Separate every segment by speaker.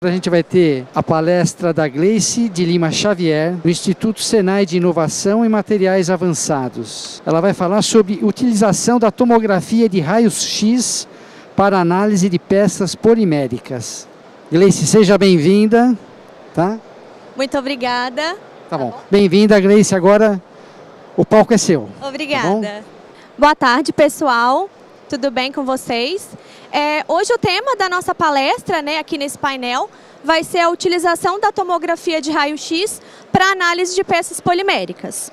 Speaker 1: A gente vai ter a palestra da Gleice de Lima Xavier, do Instituto Senai de Inovação em Materiais Avançados. Ela vai falar sobre utilização da tomografia de raios-x para análise de peças poliméricas. Gleice, seja bem-vinda. Tá?
Speaker 2: Muito obrigada.
Speaker 1: Tá bom. Bem-vinda, Gleice. Agora o palco é seu.
Speaker 2: Obrigada.
Speaker 1: Tá
Speaker 2: boa tarde, pessoal. Tudo bem com vocês? Hoje o tema da nossa palestra, né, aqui nesse painel, vai ser a utilização da tomografia de raio-x para análise de peças poliméricas.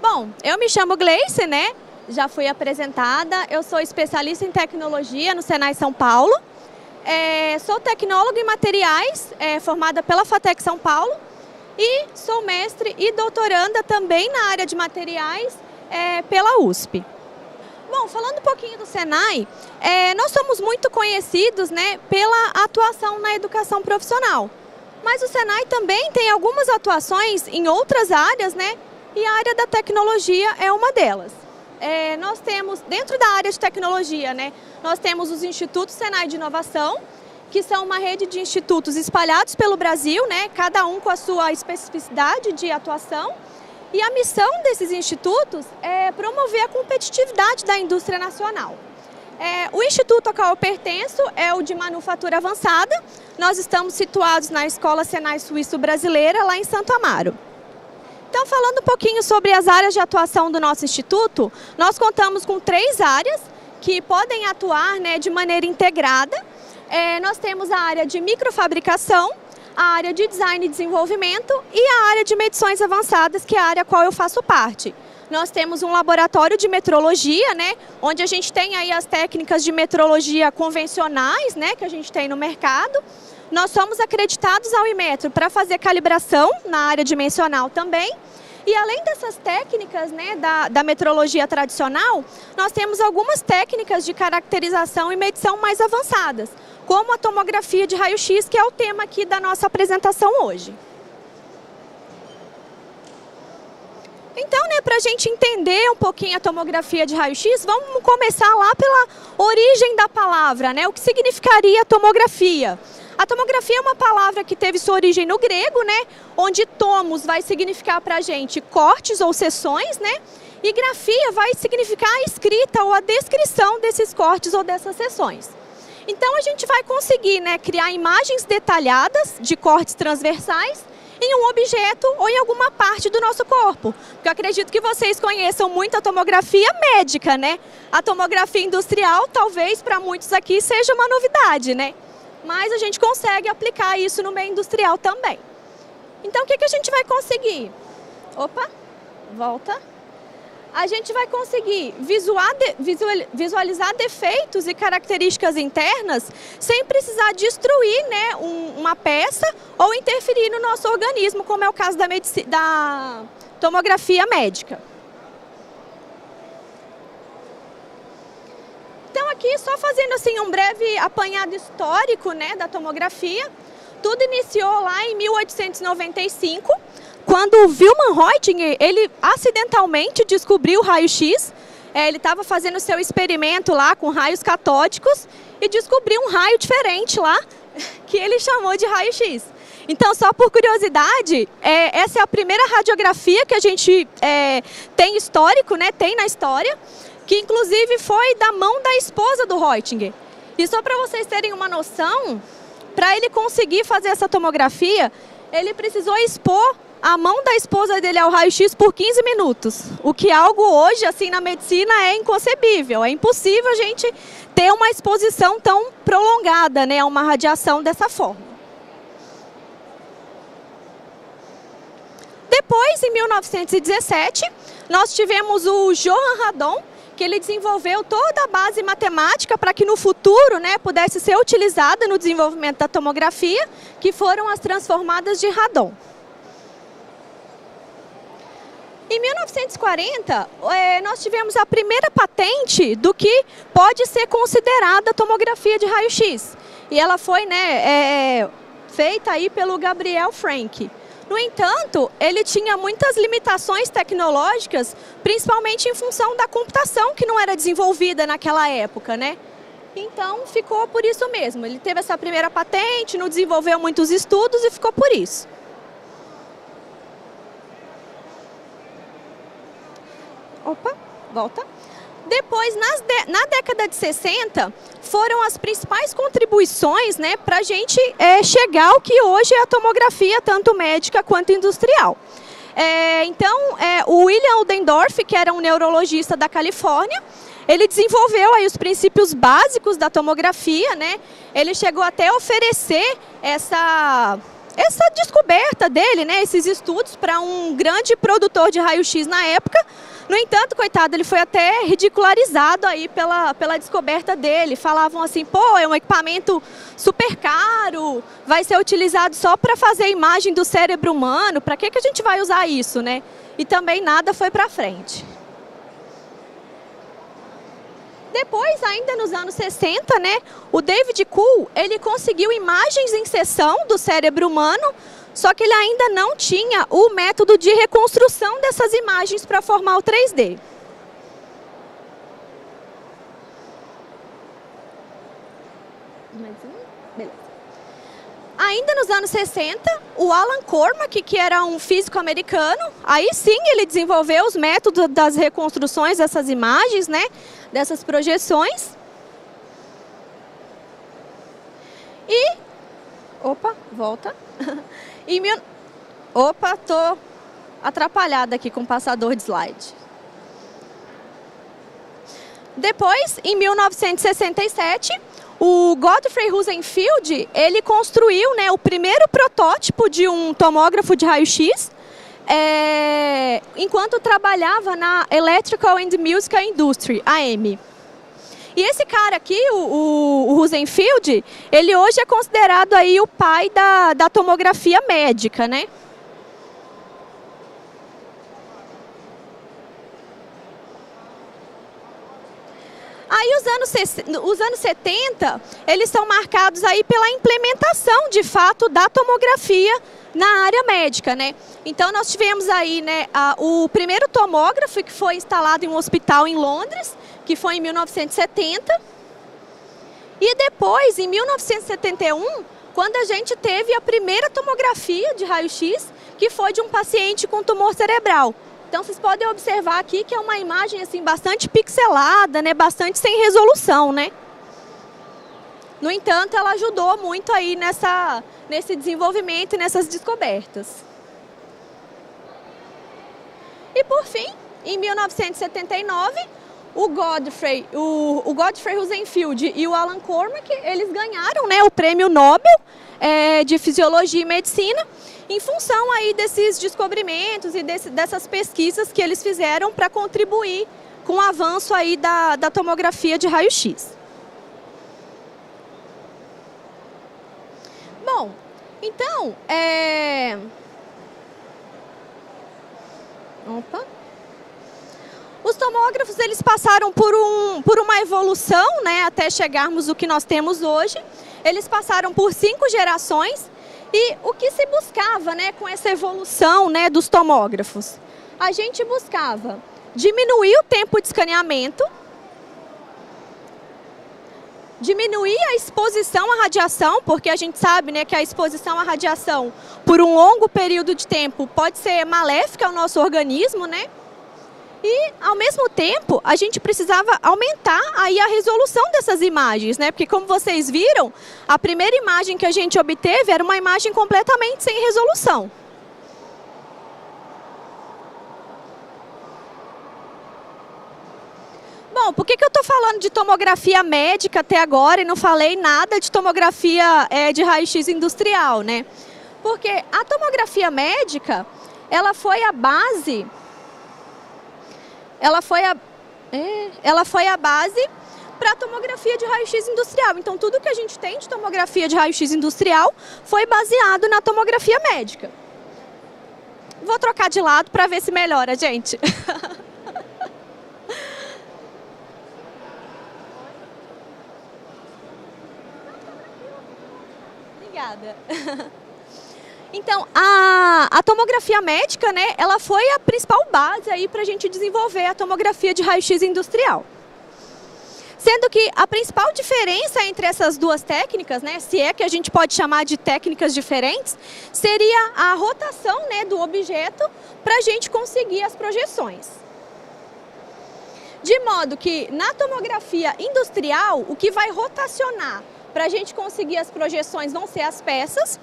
Speaker 2: Bom, eu me chamo Gleice, né? Já fui apresentada. Eu sou especialista em tecnologia no Senai São Paulo. Sou tecnóloga em materiais, formada pela FATEC São Paulo. E sou mestre e doutoranda também na área de materiais pela USP. Bom, falando um pouquinho do Senai, nós somos muito conhecidos, né, pela atuação na educação profissional. Mas o Senai também tem algumas atuações em outras áreas, né, e a área da tecnologia é uma delas. Nós temos, dentro da área de tecnologia, né, nós temos os Institutos Senai de Inovação, que são uma rede de institutos espalhados pelo Brasil, né, cada um com a sua especificidade de atuação. E a missão desses institutos é promover a competitividade da indústria nacional. O instituto ao qual eu pertenço é o de Manufatura Avançada. Nós estamos situados na Escola Senai Suíço Brasileira, lá em Santo Amaro. Então, falando um pouquinho sobre as áreas de atuação do nosso instituto, nós contamos com 3 áreas que podem atuar, né, de maneira integrada. Nós temos a área de microfabricação, a área de design e desenvolvimento e a área de medições avançadas, que é a área a qual eu faço parte. Nós temos um laboratório de metrologia, né, onde a gente tem aí as técnicas de metrologia convencionais, né, que a gente tem no mercado. Nós somos acreditados ao Inmetro para fazer calibração na área dimensional também. E além dessas técnicas, né, da metrologia tradicional, nós temos algumas técnicas de caracterização e medição mais avançadas, como a tomografia de raio-x, que é o tema aqui da nossa apresentação hoje. Então, né, para a gente entender um pouquinho a tomografia de raio-x, vamos começar lá pela origem da palavra, né? O que significaria tomografia? A tomografia é uma palavra que teve sua origem no grego, né? Onde tomos vai significar para a gente cortes ou seções, né? E grafia vai significar a escrita ou a descrição desses cortes ou dessas seções. Então a gente vai conseguir, né, criar imagens detalhadas de cortes transversais em um objeto ou em alguma parte do nosso corpo. Porque eu acredito que vocês conheçam muito a tomografia médica, né? A tomografia industrial talvez para muitos aqui seja uma novidade, né? Mas a gente consegue aplicar isso no meio industrial também. Então o que a gente vai conseguir? Opa, volta. A gente vai conseguir visualizar defeitos e características internas sem precisar destruir, né, uma peça ou interferir no nosso organismo, como é o caso da tomografia médica. Então aqui só fazendo assim um breve apanhado histórico, né, da tomografia. Tudo iniciou lá em 1895, quando o Wilhelm Röntgen, ele acidentalmente descobriu o raio-x. Ele estava fazendo seu experimento lá com raios catódicos e descobriu um raio diferente lá, que ele chamou de raio-x. Então, só por curiosidade, essa é a primeira radiografia que a gente tem histórico, né, tem na história, que inclusive foi da mão da esposa do Röntgen. E só para vocês terem uma noção, para ele conseguir fazer essa tomografia, ele precisou expor a mão da esposa dele ao raio-x por 15 minutos. O que algo hoje, assim, na medicina é inconcebível. É impossível a gente ter uma exposição tão prolongada, né, a uma radiação dessa forma. Depois, em 1917, nós tivemos o Johann Radon, que ele desenvolveu toda a base matemática para que no futuro, né, pudesse ser utilizada no desenvolvimento da tomografia, que foram as transformadas de Radon. Em 1940, nós tivemos a primeira patente do que pode ser considerada tomografia de raio-x. E ela foi, né, feita aí pelo Gabriel Frank. No entanto, ele tinha muitas limitações tecnológicas, principalmente em função da computação que não era desenvolvida naquela época, né? Então, ficou por isso mesmo. Ele teve essa primeira patente, não desenvolveu muitos estudos e ficou por isso. Opa, volta. Depois, na década de 60, foram as principais contribuições, né, para a gente chegar ao que hoje é a tomografia, tanto médica quanto industrial. O William Oldendorff, que era um neurologista da Califórnia, ele desenvolveu aí os princípios básicos da tomografia, né? Ele chegou até a oferecer essa descoberta dele, né, esses estudos, para um grande produtor de raio-x na época. No entanto, coitado, ele foi até ridicularizado aí pela descoberta dele. Falavam assim, pô, é um equipamento super caro, vai ser utilizado só para fazer a imagem do cérebro humano, para que a gente vai usar isso, né? E também nada foi para frente. Depois, ainda nos anos 60, né, o David Kuhl, ele conseguiu imagens em seção do cérebro humano, só que ele ainda não tinha o método de reconstrução dessas imagens para formar o 3D. Beleza. Ainda nos anos 60, o Alan Cormack, que era um físico americano, aí sim ele desenvolveu os métodos das reconstruções dessas imagens, né, dessas projeções. E... Opa, volta. Opa, tô atrapalhada aqui com o passador de slide. Depois, em 1967, o Godfrey Rosenfield, ele construiu, né, o primeiro protótipo de um tomógrafo de raio-x, enquanto trabalhava na Electrical and Musical Industry, AM. E esse cara aqui, o Rosenfield, ele hoje é considerado aí o pai da tomografia médica, né? Aí os anos 70, eles são marcados aí pela implementação, de fato, da tomografia na área médica, né? Então nós tivemos aí, né, o primeiro tomógrafo que foi instalado em um hospital em Londres, que foi em 1970. E depois, em 1971, quando a gente teve a primeira tomografia de raio-x, que foi de um paciente com tumor cerebral. Então vocês podem observar aqui que é uma imagem assim bastante pixelada, né, bastante sem resolução, né? No entanto, ela ajudou muito aí nesse desenvolvimento e nessas descobertas. E por fim, em 1979, o Godfrey Rosenfield e o Alan Cormack, eles ganharam, né, o Prêmio Nobel de Fisiologia e Medicina, em função aí desses descobrimentos e dessas pesquisas que eles fizeram para contribuir com o avanço aí da tomografia de raio-x. Bom, então, os tomógrafos, eles passaram por uma evolução, né, até chegarmos ao que nós temos hoje. Eles passaram por 5 gerações. E o que se buscava, né, com essa evolução, né, dos tomógrafos? A gente buscava diminuir o tempo de escaneamento, diminuir a exposição à radiação, porque a gente sabe, né, que a exposição à radiação por um longo período de tempo pode ser maléfica ao nosso organismo, né? E, ao mesmo tempo, a gente precisava aumentar aí a resolução dessas imagens, né? Porque, como vocês viram, a primeira imagem que a gente obteve era uma imagem completamente sem resolução. Bom, por que eu estou falando de tomografia médica até agora e não falei nada de tomografia de raio-x industrial, né? Porque a tomografia médica, ela foi a base... Ela foi a base para a tomografia de raio-x industrial. Então, tudo que a gente tem de tomografia de raio-x industrial foi baseado na tomografia médica. Vou trocar de lado para ver se melhora, gente. Obrigada. Então, a tomografia médica, né, ela foi a principal base aí para a gente desenvolver a tomografia de raio-x industrial. Sendo que a principal diferença entre essas duas técnicas, né, se é que a gente pode chamar de técnicas diferentes, seria a rotação, né, do objeto para a gente conseguir as projeções. De modo que na tomografia industrial, o que vai rotacionar para a gente conseguir as projeções vão ser as peças,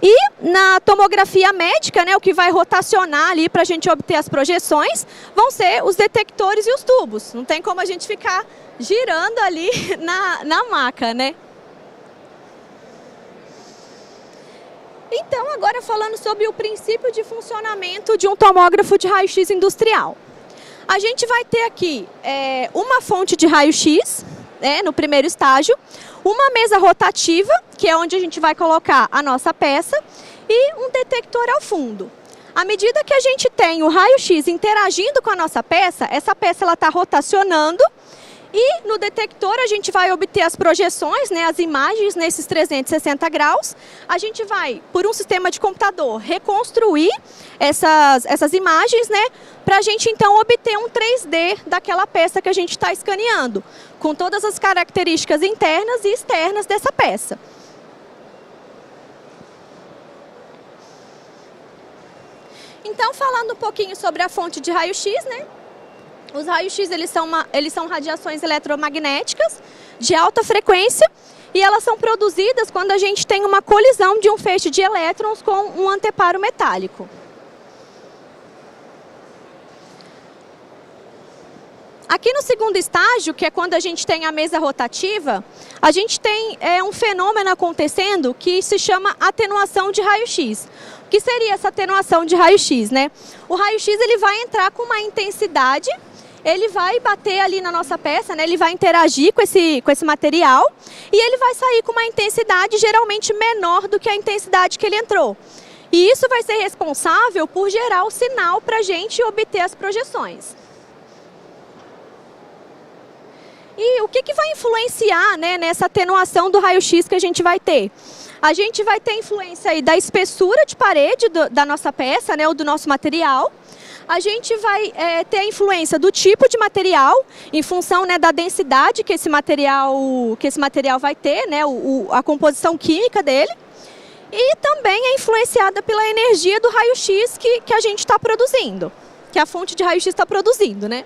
Speaker 2: e na tomografia médica, né, o que vai rotacionar ali para a gente obter as projeções vão ser os detectores e os tubos. Não tem como a gente ficar girando ali na maca, né? Então, agora falando sobre o princípio de funcionamento de um tomógrafo de raio-x industrial. A gente vai ter aqui uma fonte de raio-x, no primeiro estágio, uma mesa rotativa, que é onde a gente vai colocar a nossa peça, e um detector ao fundo. À medida que a gente tem o raio-x interagindo com a nossa peça, essa peça está rotacionando, e no detector a gente vai obter as projeções, né, as imagens nesses 360 graus. A gente vai, por um sistema de computador, reconstruir essas imagens, né, para a gente então obter um 3D daquela peça que a gente está escaneando, com todas as características internas e externas dessa peça. Então, falando um pouquinho sobre a fonte de raio-x, né? Os raios-x eles são radiações eletromagnéticas de alta frequência, e elas são produzidas quando a gente tem uma colisão de um feixe de elétrons com um anteparo metálico. Aqui no segundo estágio, que é quando a gente tem a mesa rotativa, a gente tem um fenômeno acontecendo que se chama atenuação de raio-x. O que seria essa atenuação de raio-x, né? O raio-x ele vai entrar com uma intensidade, ele vai bater ali na nossa peça, né? Ele vai interagir com esse material, e ele vai sair com uma intensidade geralmente menor do que a intensidade que ele entrou. E isso vai ser responsável por gerar o sinal para a gente obter as projeções. E o que vai influenciar, né, nessa atenuação do raio-x que a gente vai ter? A gente vai ter influência aí da espessura de parede da nossa peça, né, ou do nosso material. A gente vai ter a influência do tipo de material, em função, né, da densidade que esse material vai ter, né, a composição química dele. E também é influenciada pela energia do raio-x que a gente está produzindo, que a fonte de raio-x está produzindo, né?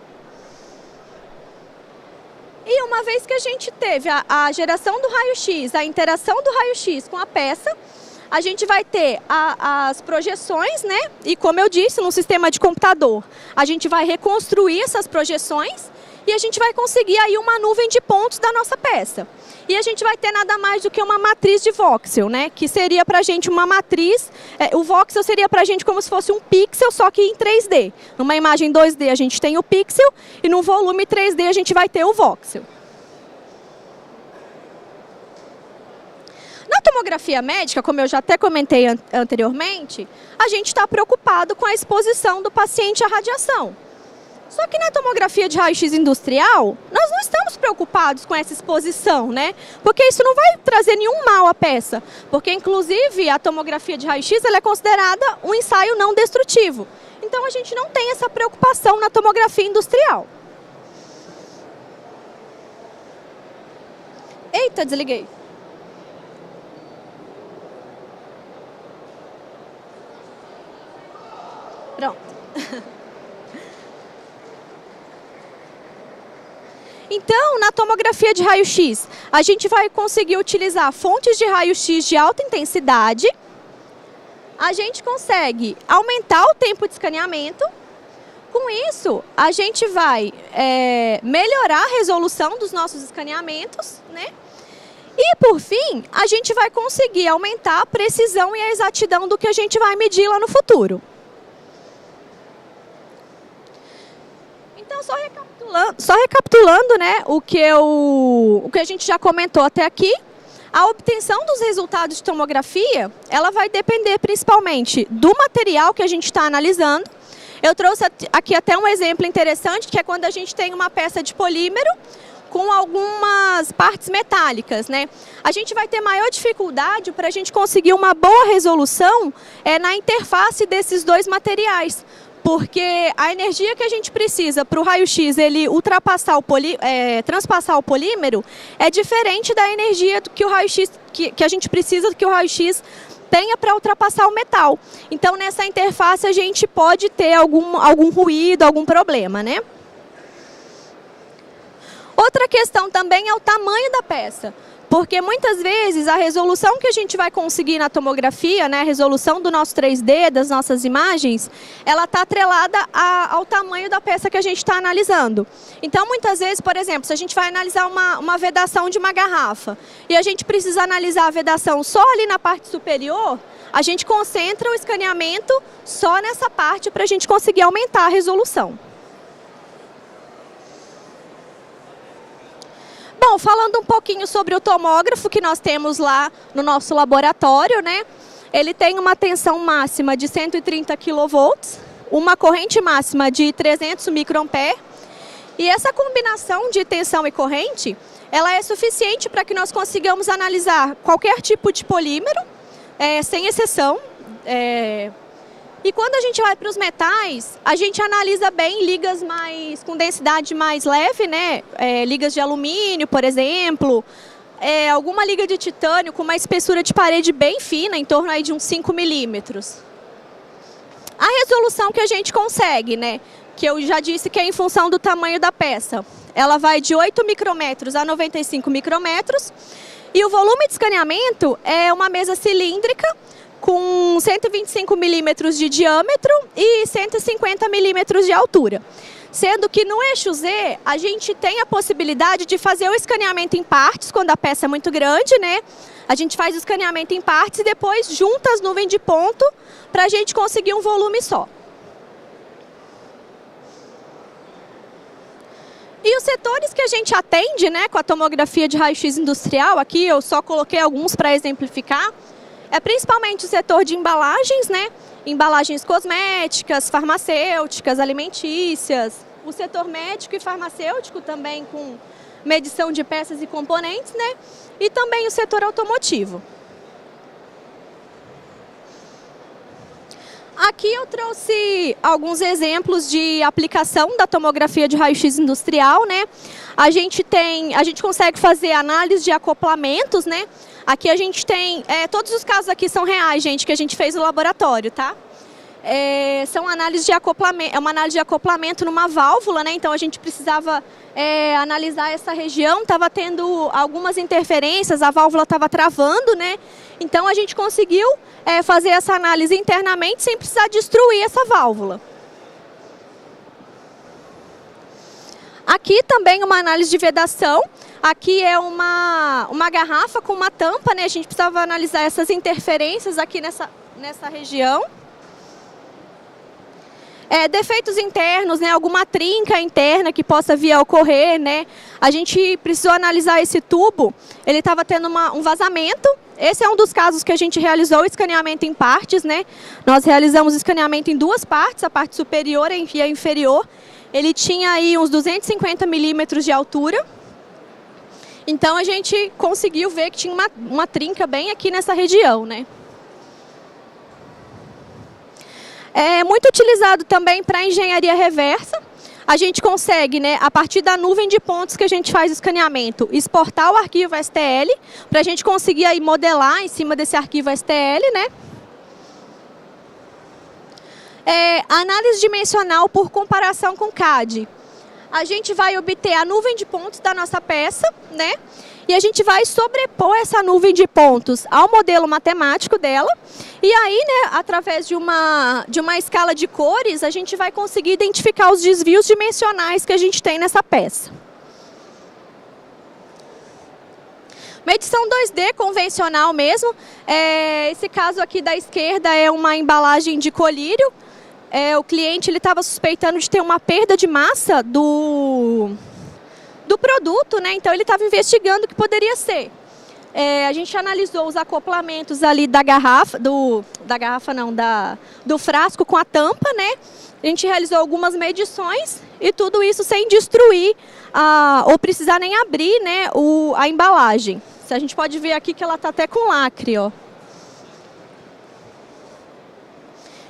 Speaker 2: E uma vez que a gente teve a geração do raio-x, a interação do raio-x com a peça, a gente vai ter as projeções, né? E como eu disse, no sistema de computador, a gente vai reconstruir essas projeções e a gente vai conseguir aí uma nuvem de pontos da nossa peça. E a gente vai ter nada mais do que uma matriz de voxel, né? Que seria pra gente uma matriz, o voxel seria pra gente como se fosse um pixel, só que em 3D. Numa imagem 2D a gente tem o pixel e no volume 3D a gente vai ter o voxel. Na tomografia médica, como eu já até comentei anteriormente, a gente está preocupado com a exposição do paciente à radiação. Só que na tomografia de raio-x industrial, nós não estamos preocupados com essa exposição, né? Porque isso não vai trazer nenhum mal à peça. Porque, inclusive, a tomografia de raio-x ela é considerada um ensaio não destrutivo. Então, a gente não tem essa preocupação na tomografia industrial. Eita, desliguei. Pronto. Então, na tomografia de raio-x, a gente vai conseguir utilizar fontes de raio-x de alta intensidade. A gente consegue aumentar o tempo de escaneamento. Com isso, a gente vai melhorar a resolução dos nossos escaneamentos, né? E, por fim, a gente vai conseguir aumentar a precisão e a exatidão do que a gente vai medir lá no futuro. Então, só recapitulando, né, o que a gente já comentou até aqui, a obtenção dos resultados de tomografia, ela vai depender principalmente do material que a gente está analisando. Eu trouxe aqui até um exemplo interessante, que é quando a gente tem uma peça de polímero com algumas partes metálicas, né? A gente vai ter maior dificuldade para a gente conseguir uma boa resolução na interface desses dois materiais, porque a energia que a gente precisa para o raio-x ele transpassar o polímero é diferente da energia que o raio-x que a gente precisa que o raio-x tenha para ultrapassar o metal. Então, nessa interface a gente pode ter algum ruído, algum problema, né? Outra questão também é o tamanho da peça. Porque muitas vezes a resolução que a gente vai conseguir na tomografia, né, a resolução do nosso 3D, das nossas imagens, ela está atrelada ao tamanho da peça que a gente está analisando. Então, muitas vezes, por exemplo, se a gente vai analisar uma vedação de uma garrafa e a gente precisa analisar a vedação só ali na parte superior, a gente concentra o escaneamento só nessa parte para a gente conseguir aumentar a resolução. Bom, falando um pouquinho sobre o tomógrafo que nós temos lá no nosso laboratório, né? Ele tem uma tensão máxima de 130 kV, uma corrente máxima de 300 microampere. E essa combinação de tensão e corrente, ela é suficiente para que nós consigamos analisar qualquer tipo de polímero, sem exceção. E quando a gente vai para os metais, a gente analisa bem ligas com densidade mais leve, né? Ligas de alumínio, por exemplo, alguma liga de titânio com uma espessura de parede bem fina, em torno aí de uns 5 milímetros. A resolução que a gente consegue, né? Que eu já disse que é em função do tamanho da peça. Ela vai de 8 micrômetros a 95 micrômetros. E o volume de escaneamento é uma mesa cilíndrica, com 125 milímetros de diâmetro e 150 milímetros de altura. Sendo que no eixo Z, a gente tem a possibilidade de fazer o escaneamento em partes, quando a peça é muito grande, né? A gente faz o escaneamento em partes e depois junta as nuvens de ponto para a gente conseguir um volume só. E os setores que a gente atende, né, com a tomografia de raio-x industrial, aqui eu só coloquei alguns para exemplificar, é principalmente o setor de embalagens, né? Embalagens cosméticas, farmacêuticas, alimentícias. O setor médico e farmacêutico também com medição de peças e componentes, né? E também o setor automotivo. Aqui eu trouxe alguns exemplos de aplicação da tomografia de raio-x industrial, né? A gente consegue fazer análise de acoplamentos, né? Aqui a gente tem, todos os casos aqui são reais, gente, que a gente fez no laboratório, tá? São análise de acoplamento, é uma análise de acoplamento numa válvula, né? Então a gente precisava analisar essa região, estava tendo algumas interferências, a válvula estava travando, né? Então a gente conseguiu fazer essa análise internamente sem precisar destruir essa válvula. Aqui também uma análise de vedação. Aqui é uma garrafa com uma tampa, né? A gente precisava analisar essas interferências aqui nessa região. Defeitos internos, né? Alguma trinca interna que possa vir a ocorrer, né? A gente precisou analisar esse tubo, ele estava tendo um vazamento. Esse é um dos casos que a gente realizou o escaneamento em partes, né? Nós realizamos o escaneamento em duas partes, a parte superior e a inferior. Ele tinha aí uns 250 milímetros de altura. Então a gente conseguiu ver que tinha uma trinca bem aqui nessa região, né? É muito utilizado também para engenharia reversa. A gente consegue, né, a partir da nuvem de pontos que a gente faz o escaneamento, exportar o arquivo STL, para a gente conseguir aí modelar em cima desse arquivo STL, né? Análise dimensional por comparação com CAD. A gente vai obter a nuvem de pontos da nossa peça, né? E a gente vai sobrepor essa nuvem de pontos ao modelo matemático dela. E aí, né, através de uma escala de cores, a gente vai conseguir identificar os desvios dimensionais que a gente tem nessa peça. Medição 2D convencional mesmo. Esse caso aqui da esquerda é uma embalagem de colírio. O cliente estava suspeitando de ter uma perda de massa do produto, né? Então ele estava investigando o que poderia ser. A gente analisou os acoplamentos ali da garrafa, do frasco com a tampa, né? A gente realizou algumas medições e tudo isso sem destruir ou precisar nem abrir, né, a embalagem. A gente pode ver aqui que ela está até com lacre, ó.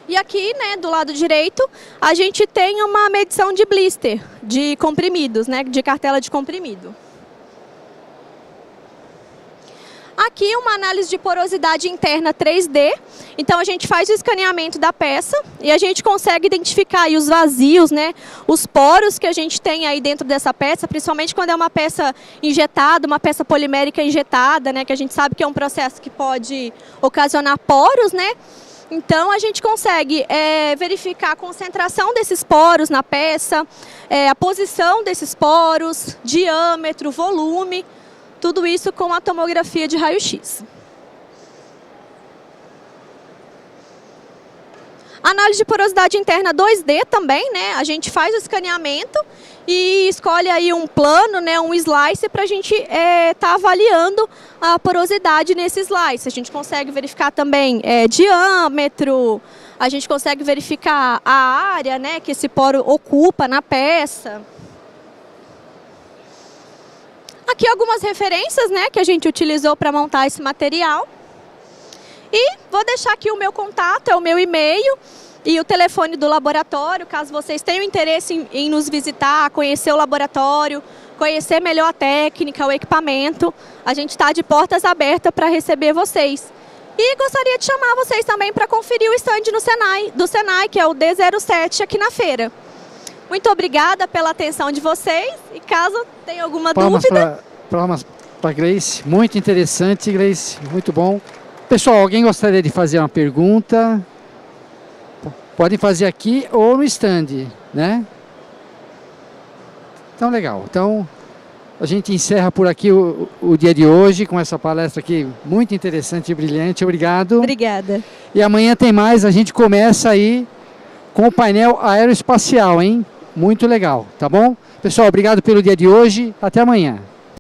Speaker 2: E aqui, né, do lado direito, a gente tem uma medição de blister, de comprimidos, né, de cartela de comprimido. Aqui uma análise de porosidade interna 3D, então a gente faz o escaneamento da peça e a gente consegue identificar aí os vazios, né, os poros que a gente tem aí dentro dessa peça, principalmente quando é uma peça injetada, uma peça polimérica injetada, né, que a gente sabe que é um processo que pode ocasionar poros, né. Então a gente consegue verificar a concentração desses poros na peça, a posição desses poros, diâmetro, volume. Tudo isso com a tomografia de raio-x. Análise de porosidade interna 2D também, né? A gente faz o escaneamento e escolhe aí um plano, né? Um slice para a gente tá avaliando a porosidade nesse slice. A gente consegue verificar também diâmetro, a gente consegue verificar a área, né? Que esse poro ocupa na peça. Aqui algumas referências, né, que a gente utilizou para montar esse material. E vou deixar aqui o meu contato, é o meu e-mail e o telefone do laboratório, caso vocês tenham interesse em nos visitar, conhecer o laboratório, conhecer melhor a técnica, o equipamento. A gente está de portas abertas para receber vocês. E gostaria de chamar vocês também para conferir o stand do Senai, que é o D07 aqui na feira. Muito obrigada pela atenção de vocês e caso tenha alguma dúvida...
Speaker 1: Palmas para Gleice, muito interessante, Gleice, muito bom. Pessoal, alguém gostaria de fazer uma pergunta? Podem fazer aqui ou no stand, né? Então, legal. Então, a gente encerra por aqui o dia de hoje com essa palestra aqui muito interessante e brilhante. Obrigado.
Speaker 2: Obrigada.
Speaker 1: E amanhã tem mais, a gente começa aí com o painel aeroespacial, hein? Muito legal, tá bom? Pessoal, obrigado pelo dia de hoje. Até amanhã.